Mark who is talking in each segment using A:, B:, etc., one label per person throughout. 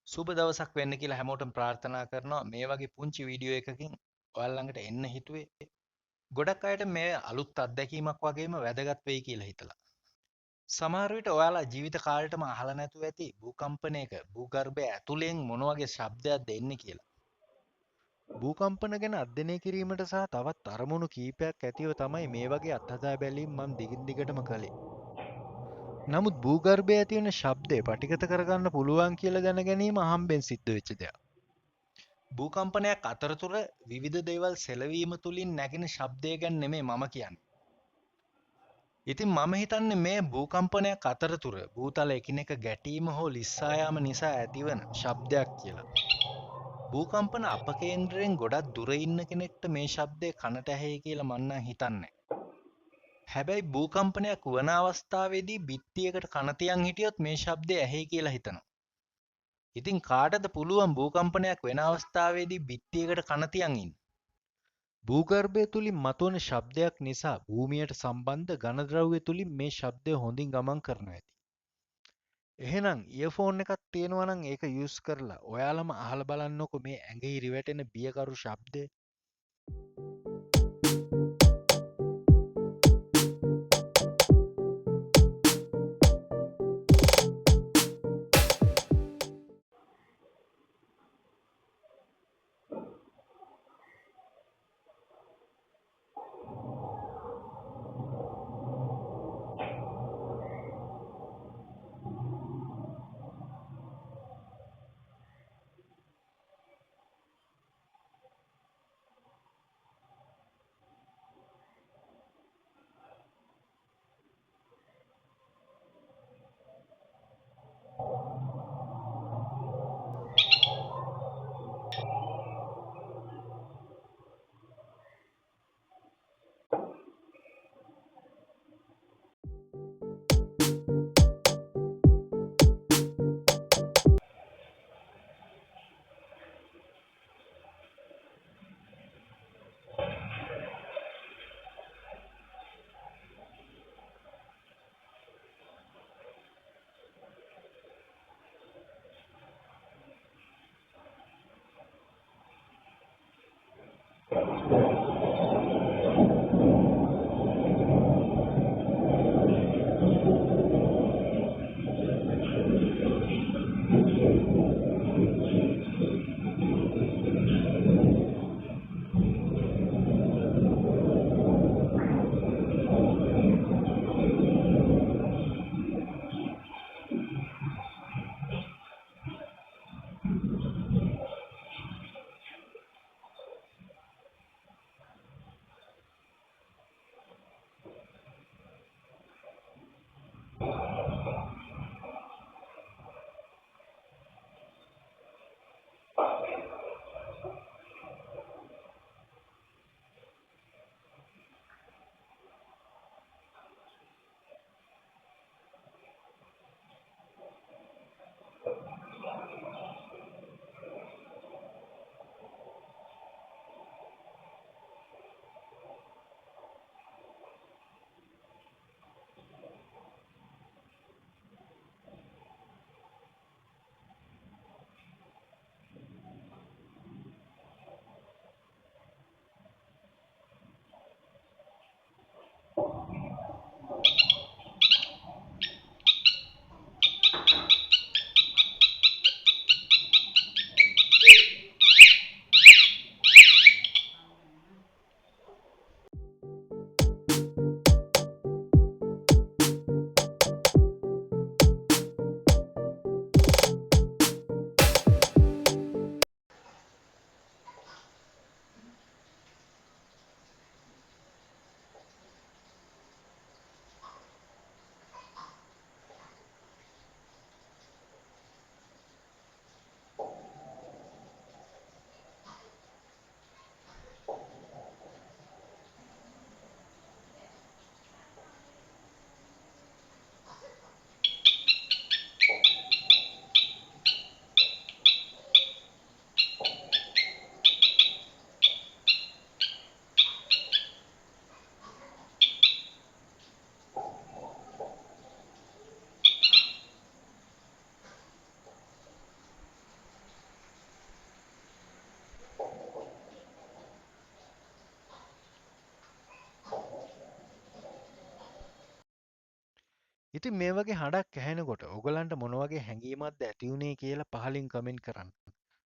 A: සුබ දවසක් වෙන්න කියලා හැමෝටම ප්‍රාර්ථනා කරනවා. මේ වගේ පුංචි වීඩියෝ එකකින් ඔයාලා ළඟට එන්න හිතුවේ. ගොඩක් අයට මේ අලුත් අත්දැකීමක් වගේම වැදගත් වෙයි කියලා හිතලා. සමහර විට ඔයාලා ජීවිත කාලෙටම අහලා නැතුව ඇති භූකම්පනයක භූගර්භය ඇතුලෙන් මොන වගේ ශබ්දයක්ද එන්නේ කියලා. භූකම්පන ගැන අධ්‍යයනය කිරීමට සහ තවත් අරමුණු කීපයක් ඇතිව තමයි මේ වගේ අත්හදා බැලීම් මම දිගින් දිගටම කළේ. නමුත් භූගර්භයේ ඇති වෙන ශබ්දය පටිගත කරගන්න පුළුවන් කියලා දැන ගැනීම අහම්බෙන් සිද්ධ වෙච්ච දෙයක්. භූකම්පනයක් අතරතුර විවිධ දේවල් සෙලවීම තුලින් නැගෙන ශබ්දය ගැන නෙමෙයි මම කියන්නේ. ඉතින් මම හිතන්නේ මේ භූකම්පනයක් අතරතුර භූතල එකිනෙක ගැටීම හෝ ලිස්සා යාම නිසා ඇතිවන ශබ්දයක් කියලා. භූකම්පන අපකේන්ද්‍රයෙන් ගොඩක් දුර ඉන්න කෙනෙක්ට මේ ශබ්දය කනට ඇහෙයි කියලා මම නම් හිතන්නේ. හැබැයි භූකම්පනයක් වන අවස්ථාවේදී බිත්තියකට කන තියන් හිටියොත් මේ ශබ්දය ඇහෙයි කියලා හිතනවා. ඉතින් කාටද පුළුවන් භූකම්පනයක් වෙන අවස්ථාවේදී බිත්තියකට කන තියන් ඉන්න? භූගර්භය තුලින් මතුවන ශබ්දයක් නිසා භූමියට සම්බන්ධ ඝන ද්‍රව්‍ය තුලින් මේ ශබ්දය හොඳින් ගමන් කරනවා ඇති. එහෙනම් ඉයර්ෆෝන් එකක් තියෙනවා නම් ඒක යූස් කරලා ඔයාලම අහලා බලන්නකො මේ ඇඟිලි වැටෙන බියකරු ශබ්දය. ඉතින් මේ වගේ හඬක් ඇහෙනකොට ඔයගලන්ට මොන වගේ හැඟීමක්ද ඇති වුනේ කියලා පහලින් කමෙන්ට් කරන්න.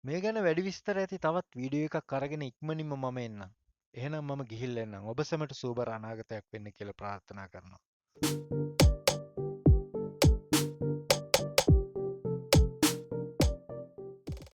A: මේ ගැන වැඩි විස්තර ඇති තවත් වීඩියෝ එකක් අරගෙන ඉක්මනින්ම මම එන්නම්. එහෙනම් මම ගිහිල්ලා එන්නම්. ඔබ සැමට සුවබර අනාගතයක් වෙන්න කියලා ප්‍රාර්ථනා කරනවා.